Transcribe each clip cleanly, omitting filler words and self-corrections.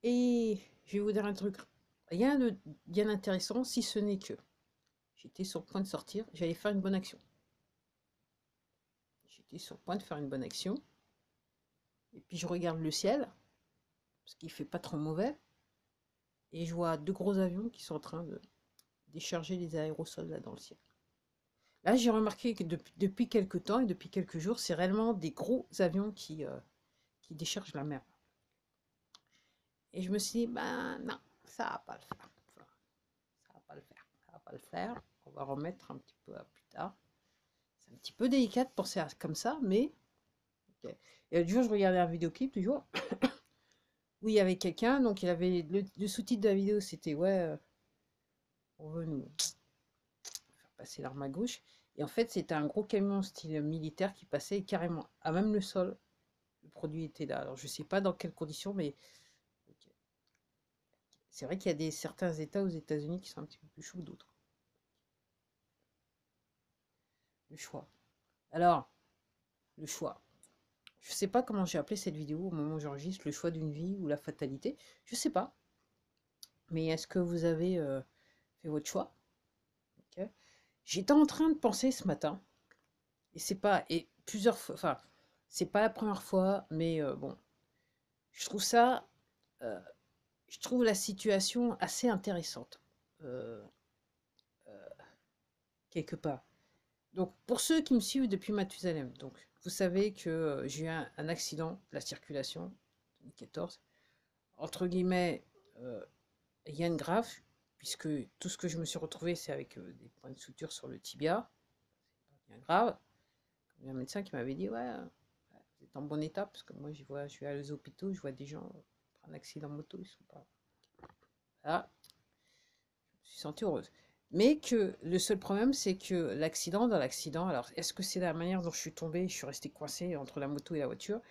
Et je vais vous dire un truc, rien de bien intéressant, si ce n'est que j'étais sur le point de sortir, j'allais faire une bonne action. J'étais sur le point de faire une bonne action, et puis je regarde le ciel, parce qu'il fait pas trop mauvais, et je vois deux gros avions qui sont en train de décharger les aérosols là dans le ciel. Là, j'ai remarqué que depuis quelques temps et depuis quelques jours, c'est réellement des gros avions qui déchargent la mer. Et je me suis dit, ben non, ça va pas le faire. Enfin, ça va pas le faire. Ça va pas le faire. On va remettre un petit peu à plus tard. C'est un petit peu délicat de penser à comme ça, mais ok. Et l'autre jour, je regardais un vidéoclip, toujours, où il y avait quelqu'un, donc il avait le sous-titre de la vidéo, c'était ouais, on veut nous faire passer l'arme à gauche. Et en fait, c'était un gros camion style militaire qui passait carrément à même le sol. Le produit était là. Alors, je sais pas dans quelles conditions, mais ok. C'est vrai qu'il y a certains États aux États-Unis qui sont un petit peu plus chauds que d'autres. Le choix. Alors, le choix. Je sais pas comment j'ai appelé cette vidéo au moment où j'enregistre, le choix d'une vie ou la fatalité. Je sais pas. Mais est-ce que vous avez fait votre choix? Ok. J'étais en train de penser ce matin, et c'est pas, et plusieurs fois, enfin, c'est pas la première fois, mais bon, je trouve ça, euh, je trouve la situation assez intéressante, euh, euh, quelque part. Donc, pour ceux qui me suivent depuis Mathusalem, donc, vous savez que j'ai eu un accident de la circulation, en 2014, entre guillemets, rien de grave, puisque tout ce que je me suis retrouvé, c'est avec des points de suture sur le tibia, rien de grave. Il y a un médecin qui m'avait dit, ouais, vous êtes en bon état, parce que moi, je vais aux hôpitaux, je vois des gens prendre un accident moto, ils sont pas. Là, je me suis sentie heureuse. Mais que le seul problème, c'est que dans l'accident, alors est-ce que c'est la manière dont je suis tombée, je suis restée coincée entre la moto et la voiture?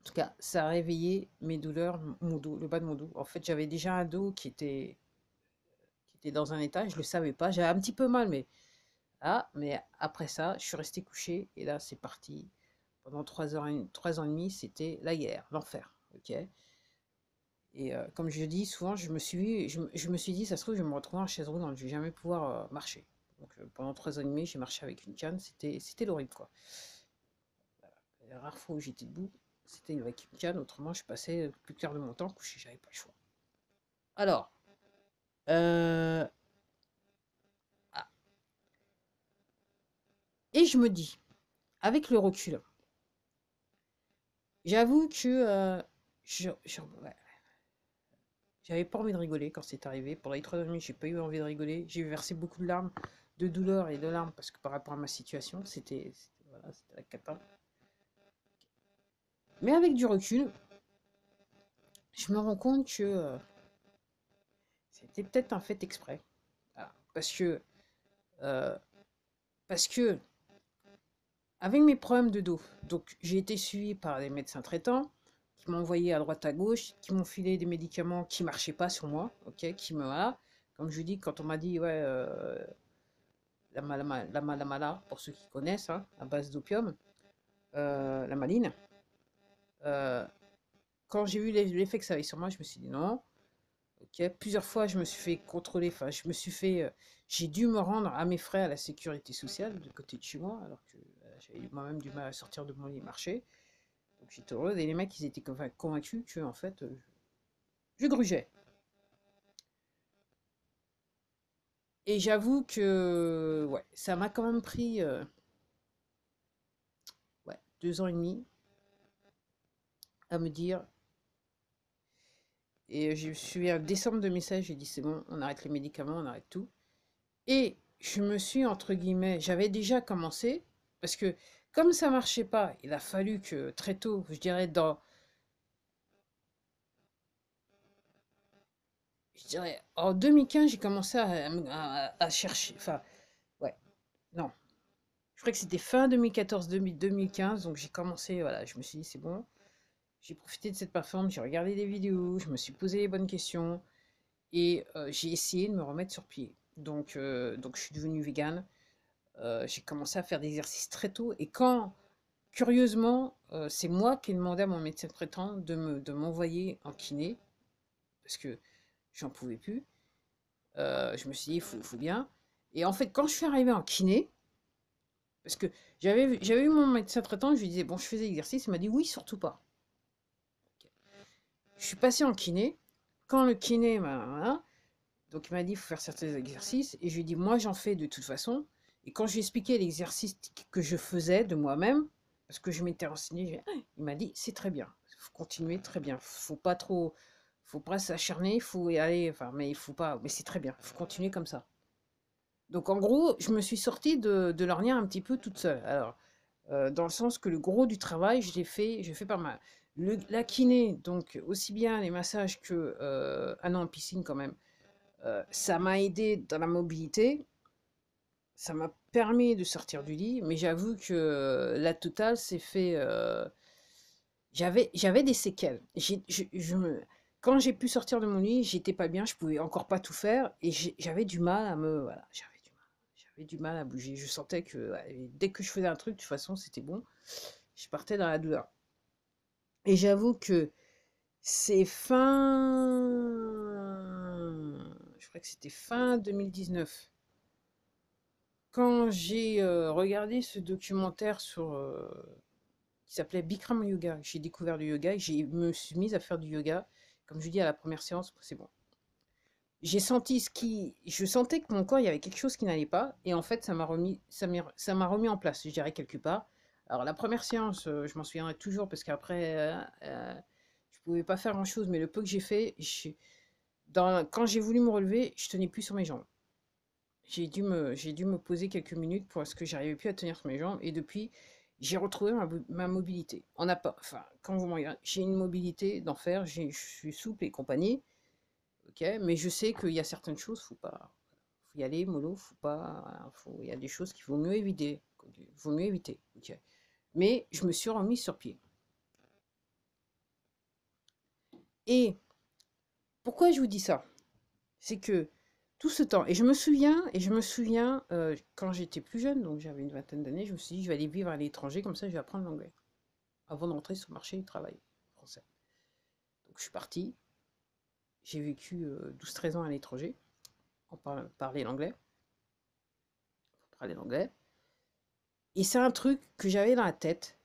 En tout cas, ça a réveillé mes douleurs, mon dos, le bas de mon dos. En fait, j'avais déjà un dos qui était dans un état, je le savais pas. J'avais un petit peu mal, mais après ça, je suis restée couchée et là, c'est parti. Pendant 3 heures, 3 ans et demi, c'était la guerre, l'enfer. Ok. Et comme je dis souvent, je me suis dit, ça se trouve, je vais me retrouver en chaise roulante, je vais jamais pouvoir marcher. Donc pendant 3 ans et demi, j'ai marché avec une canne, c'était l'horrible quoi. La rare fois où j'étais debout, c'était avec une canne, autrement je passais plus clair de mon temps couché, j'avais pas le choix. Alors, euh, ah, et je me dis, avec le recul, j'avoue que ouais, j'avais pas envie de rigoler quand c'est arrivé. Pendant les 3 ans et demi, j'ai pas eu envie de rigoler. J'ai versé beaucoup de larmes, de douleur et de larmes parce que par rapport à ma situation, voilà, c'était la cata. Mais avec du recul, je me rends compte que c'était peut-être un fait exprès. Voilà. Euh, parce que avec mes problèmes de dos, donc j'ai été suivi par des médecins traitants qui m'ont envoyé à droite à gauche, qui m'ont filé des médicaments qui marchaient pas sur moi, ok, qui me voilà. Comme je dis, quand on m'a dit ouais, la mala, pour ceux qui connaissent, hein, à base d'opium, la maline. Euh, Quand j'ai vu l'effet que ça avait sur moi, je me suis dit non. Ok. Plusieurs fois, je me suis fait contrôler. Enfin, j'ai dû me rendre à mes frais à la sécurité sociale de côté de chez moi, alors que j'avais moi-même du mal à sortir de mon lit et marcher. Donc j'étais heureuse. Et les mecs, ils étaient convaincus que en fait, je grugeais. Et j'avoue que ouais, ça m'a quand même pris ouais, 2 ans et demi à me dire. Et je suis à décembre 2016, j'ai dit c'est bon, on arrête les médicaments, on arrête tout. Et je me suis, entre guillemets, j'avais déjà commencé, parce que comme ça marchait pas, il a fallu que très tôt, je dirais je dirais, en 2015, j'ai commencé à chercher, enfin, ouais, non, je crois que c'était fin 2014, 2015, donc j'ai commencé, voilà, je me suis dit c'est bon, j'ai profité de cette plateforme, j'ai regardé des vidéos, je me suis posé les bonnes questions, et j'ai essayé de me remettre sur pied. Donc je suis devenue végane. J'ai commencé à faire des exercices très tôt. Et quand curieusement, c'est moi qui ai demandé à mon médecin traitant de m'envoyer en kiné, parce que j'en pouvais plus. Je me suis dit: «Il faut bien» et en fait, quand je suis arrivée en kiné, parce que j'avais eu mon médecin traitant, je lui disais: «Bon, je faisais l'exercice», il m'a dit: «Oui, surtout pas». Je suis passée en kiné. Quand le kiné m'a voilà, donc il m'a dit: «Il faut faire certains exercices» et je lui ai dit: «Moi, j'en fais de toute façon» et quand je lui ai expliqué l'exercice que je faisais de moi-même, parce que je m'étais renseignée, il m'a dit: «C'est très bien, il faut continuer, très bien. Faut pas s'acharner, il faut y aller, enfin, mais il faut pas, mais c'est très bien, il faut continuer comme ça». Donc en gros, je me suis sortie de l'ornière un petit peu toute seule. Alors, dans le sens que le gros du travail, je l'ai fait par ma la kiné, donc aussi bien les massages que, ah non, piscine quand même, ça m'a aidé dans la mobilité, ça m'a permis de sortir du lit, mais j'avoue que la totale s'est fait, j'avais des séquelles. Je me quand j'ai pu sortir de mon lit, j'étais pas bien, je pouvais encore pas tout faire et j'avais du mal à me voilà, j'avais du mal à bouger. Je sentais que, ouais, dès que je faisais un truc, de toute façon, c'était bon. Je partais dans la douleur. Et j'avoue que c'est je crois que c'était fin 2019, quand j'ai regardé ce documentaire qui s'appelait Bikram Yoga. J'ai découvert du yoga et je me suis mise à faire du yoga. Comme je dis à la première séance, c'est bon. Je sentais que mon corps, il y avait quelque chose qui n'allait pas. Et en fait, ça m'a remis en place, je dirais, quelque part. Alors, la première séance, je m'en souviendrai toujours parce qu'après, je pouvais pas faire grand-chose. Mais le peu que j'ai fait, quand j'ai voulu me relever, je tenais plus sur mes jambes. J'ai dû me poser quelques minutes parce que j'arrivais plus à tenir sur mes jambes. Et depuis, j'ai retrouvé ma mobilité. On n'a pas, enfin, quand vous me regardez, j'ai une mobilité d'enfer, je suis souple et compagnie. Ok, mais je sais qu'il y a certaines choses, faut y aller mollo, faut pas, voilà, il y a des choses qu'il vaut mieux éviter, ok. Mais je me suis remis sur pied. Et pourquoi je vous dis ça? C'est que tout ce temps, et je me souviens quand j'étais plus jeune, donc j'avais une vingtaine d'années, je me suis dit, je vais aller vivre à l'étranger, comme ça je vais apprendre l'anglais, avant de rentrer sur le marché du travail français. Donc je suis partie, j'ai vécu 12-13 ans à l'étranger, parler l'anglais, parler l'anglais. Et c'est un truc que j'avais dans la tête.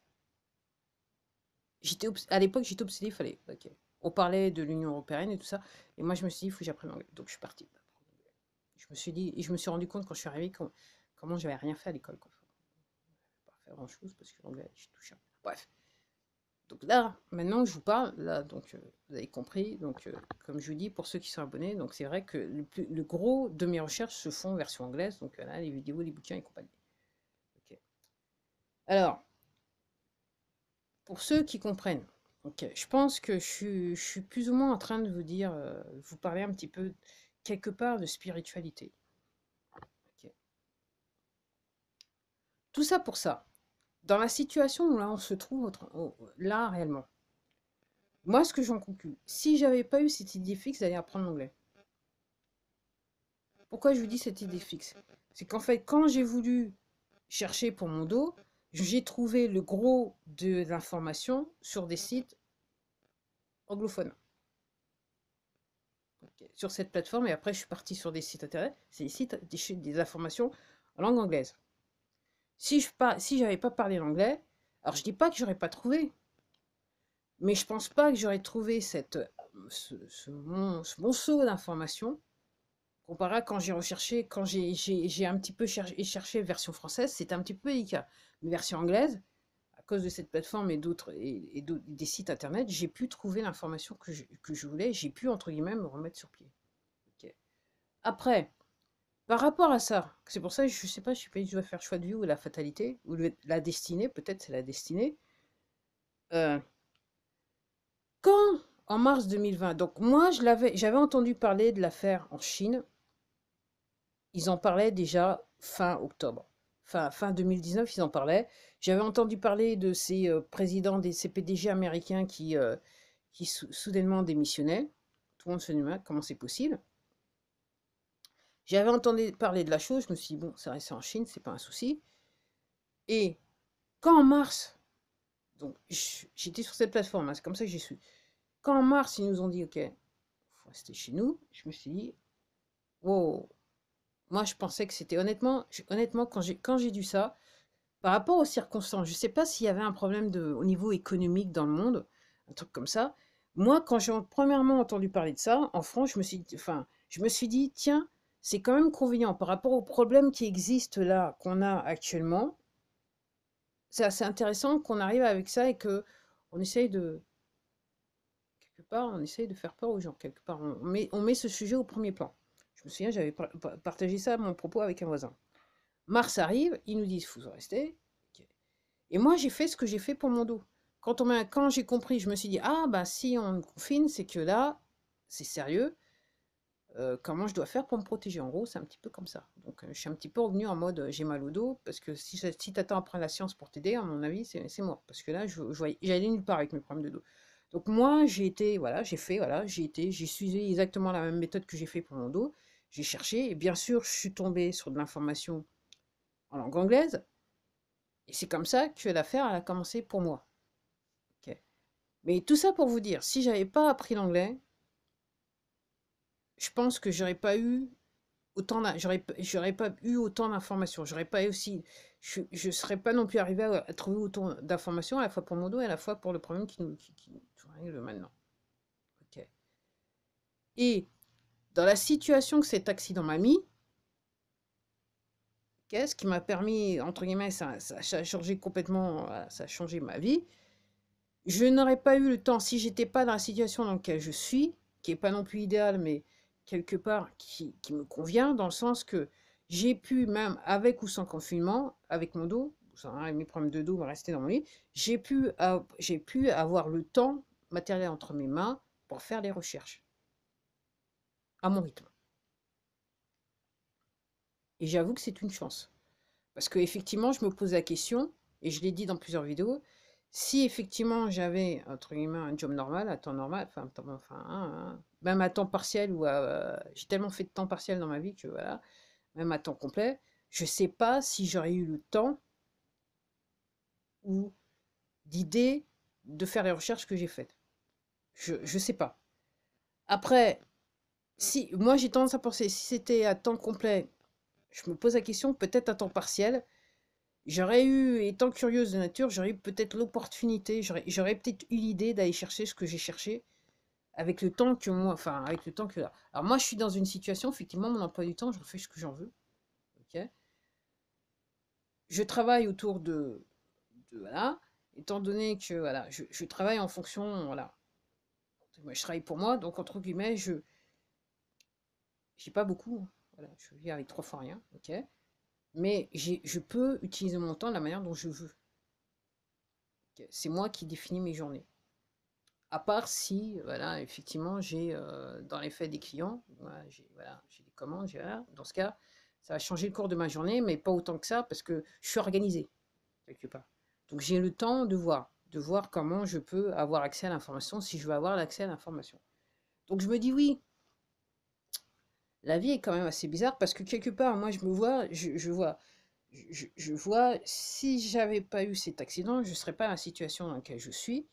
À l'époque, j'étais obsédée, il fallait. Ok. On parlait de l'Union européenne et tout ça. Et moi, je me suis dit, il faut que j'apprenne l'anglais. Donc, je suis partie. Je me suis dit, et je me suis rendu compte quand je suis arrivée comment j'avais rien fait à l'école. Quoi. Pas faire grand chose parce que l'anglais, je touche. Bref. Donc là, maintenant que je vous parle, là, donc vous avez compris. Donc, comme je vous dis, pour ceux qui sont abonnés, donc c'est vrai que le gros de mes recherches se font en version anglaise. Donc là, les vidéos, les bouquins et compagnie. Ok. Alors, pour ceux qui comprennent, ok, je pense que je suis plus ou moins en train de vous dire, vous parler un petit peu quelque part de spiritualité. Ok. Tout ça pour ça. Dans la situation où là on se trouve là réellement, moi ce que j'en conclus, si j'avais pas eu cette idée fixe d'aller apprendre l'anglais, pourquoi je vous dis cette idée fixe? C'est qu'en fait, quand j'ai voulu chercher pour mon dos, j'ai trouvé le gros de l'information sur des sites anglophones. Sur cette plateforme et après je suis partie sur des sites internet, c'est des sites, des informations en langue anglaise. Si j'avais pas parlé l'anglais, alors je dis pas que j'aurais pas trouvé, mais je pense pas que j'aurais trouvé ce monceau d'informations comparé à quand j'ai recherché, quand j'ai un petit peu cherché version française, c'était un petit peu délicat. Mais version anglaise, à cause de cette plateforme et d'autres des sites internet, j'ai pu trouver l'information que je voulais, j'ai pu entre guillemets me remettre sur pied. Okay. Après, par rapport à ça, c'est pour ça que je sais pas si je dois faire choix de vie ou la fatalité, ou la destinée, peut-être c'est la destinée. Euh, quand, en mars 2020, donc moi j'avais entendu parler de l'affaire en Chine, ils en parlaient déjà fin octobre. Fin 2019, ils en parlaient. J'avais entendu parler de ces ces PDG américains qui soudainement démissionnaient. Tout le monde se demande comment c'est possible. J'avais entendu parler de la chose, je me suis dit, bon, ça reste en Chine, c'est pas un souci. Et quand en mars Donc, j'étais sur cette plateforme, hein, c'est comme ça que j'y suis. Quand en mars, ils nous ont dit, OK, il faut rester chez nous, je me suis dit, wow, moi, je pensais que c'était honnêtement, quand j'ai dû ça, par rapport aux circonstances, je ne sais pas s'il y avait un problème au niveau économique dans le monde, un truc comme ça. Moi, quand j'ai premièrement entendu parler de ça, en France, je me suis dit, tiens, c'est quand même convenient par rapport aux problèmes qui existent là, qu'on a actuellement. C'est assez intéressant qu'on arrive avec ça et que on essaye de, quelque part, on essaye de faire peur aux gens. Quelque part, on met ce sujet au premier plan. Je me souviens, j'avais partagé ça, mon propos, avec un voisin. Mars arrive, ils nous disent, faut rester. Ok. Et moi, j'ai fait ce que j'ai fait pour mon dos. Quand j'ai compris, je me suis dit, ah, bah, si on me confine, c'est que là, c'est sérieux. Comment je dois faire pour me protéger? En gros, c'est un petit peu comme ça. Donc, je suis un petit peu revenu en mode, j'ai mal au dos, parce que si tu attends après la science pour t'aider, à mon avis, c'est mort. Parce que là, j'allais nulle part avec mes problèmes de dos. Donc, moi, j'ai été, voilà, j'ai fait, voilà, j'ai suivi exactement la même méthode que j'ai fait pour mon dos. J'ai cherché, et bien sûr, je suis tombée sur de l'information en langue anglaise, et c'est comme ça que l'affaire a commencé pour moi. Ok. Mais tout ça pour vous dire, si j'avais pas appris l'anglais, je pense que j'aurais pas eu autant d'informations. J'aurais pas aussi, je serais pas non plus arrivé à trouver autant d'informations à la fois pour mon dos et à la fois pour le problème qui nous arrive maintenant. Ok. Et dans la situation que cet accident m'a mis, qu'est-ce qui m'a permis, entre guillemets, ça a changé complètement, ça a changé ma vie. Je n'aurais pas eu le temps, si j'étais pas dans la situation dans laquelle je suis, qui est pas non plus idéale, mais quelque part qui me convient, dans le sens que j'ai pu, même avec ou sans confinement, avec mon dos, mes problèmes de dos vont rester dans mon lit, j'ai pu avoir le temps matériel entre mes mains pour faire des recherches, à mon rythme. Et j'avoue que c'est une chance. Parce que effectivement, je me pose la question, et je l'ai dit dans plusieurs vidéos, si effectivement j'avais, entre guillemets, un job normal, à temps normal, même à temps partiel, ou j'ai tellement fait de temps partiel dans ma vie que voilà, même à temps complet, je sais pas si j'aurais eu le temps ou d'idées de faire les recherches que j'ai faites. Je sais pas. Après, si moi j'ai tendance à penser, si c'était à temps complet, je me pose la question, peut-être à temps partiel, j'aurais eu, étant curieuse de nature, j'aurais eu peut-être l'opportunité, j'aurais peut-être eu l'idée d'aller chercher ce que j'ai cherché avec le temps que moi, enfin, avec le temps que là. Alors moi, je suis dans une situation, effectivement, mon emploi du temps, je fais ce que j'en veux. Ok. Je travaille autour voilà, étant donné que, voilà, je travaille en fonction, voilà. Moi, je travaille pour moi, donc, entre guillemets, j'ai pas beaucoup, hein. Voilà, je vis avec 3 fois rien, ok. Mais je peux utiliser mon temps de la manière dont je veux. Ok. C'est moi qui définis mes journées. À part si, voilà, effectivement, j'ai dans les faits des clients, voilà, j'ai des commandes, voilà. Dans ce cas, ça va changer le cours de ma journée, mais pas autant que ça, parce que je suis organisée, quelque part. Donc j'ai le temps de voir comment je peux avoir accès à l'information, si je veux avoir l'accès à l'information. Donc je me dis oui, la vie est quand même assez bizarre, parce que quelque part, moi je me vois, je vois, si j'avais pas eu cet accident, je ne serais pas dans la situation dans laquelle je suis.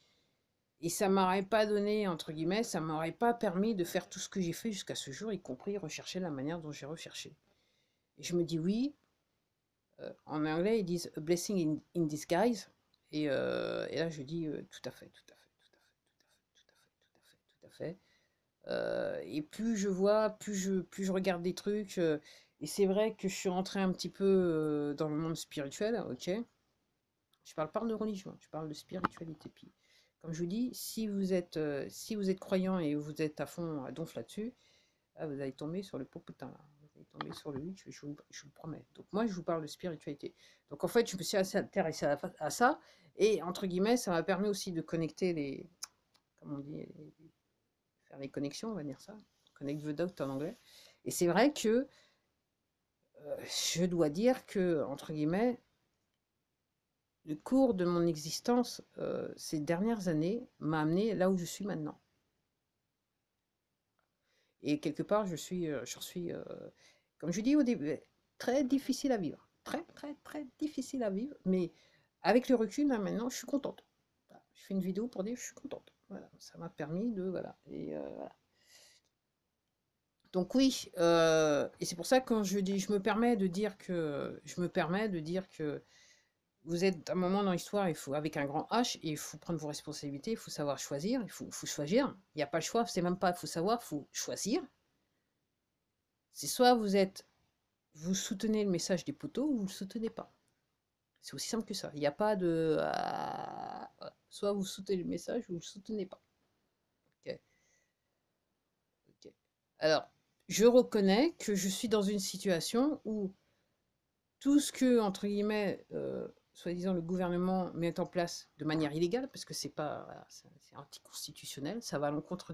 Et ça m'aurait pas donné, entre guillemets, ça m'aurait pas permis de faire tout ce que j'ai fait jusqu'à ce jour, y compris rechercher la manière dont j'ai recherché. Et je me dis oui, en anglais ils disent a blessing in disguise. Et là je dis tout à fait, tout à fait, tout à fait, tout à fait, tout à fait, tout à fait, tout à fait. Et plus je vois, plus je regarde des trucs. Et c'est vrai que je suis rentré un petit peu dans le monde spirituel, ok. Je parle pas de religion, je parle de spiritualité. Puis, comme je vous dis, si vous êtes croyant et vous êtes à fond à donf là-dessus, vous allez tomber sur le popotin, là. Vous allez tomber sur le 8, je vous le promets. Donc moi, je vous parle de spiritualité. Donc en fait, je me suis assez intéressé à ça, et entre guillemets, ça m'a permis aussi de connecter comment on dit, faire les connexions, on va dire ça, connect the dots en anglais. Et c'est vrai que je dois dire que, entre guillemets, le cours de mon existence ces dernières années m'a amené là où je suis maintenant. Et quelque part, je suis comme je dis au début, très difficile à vivre. Très, très, très difficile à vivre. Mais avec le recul, là, maintenant, je suis contente. Je fais une vidéo pour dire que je suis contente. Voilà, ça m'a permis de... Voilà. Et voilà. Donc oui, et c'est pour ça que quand je dis, je me permets de dire que, vous êtes à un moment dans l'histoire, il faut, avec un grand H, et il faut prendre vos responsabilités, il faut savoir choisir, il faut choisir. Il n'y a pas le choix, c'est même pas, il faut savoir, il faut choisir. C'est soit vous soutenez le message des poteaux, ou vous ne le soutenez pas. C'est aussi simple que ça. Il n'y a pas de... voilà. Soit vous soutenez le message, ou vous ne le soutenez pas. Ok. Ok. Alors, je reconnais que je suis dans une situation où tout ce que, entre guillemets, soi-disant le gouvernement met en place de manière illégale, parce que c'est pas, voilà, c'est anticonstitutionnel, ça va à l'encontre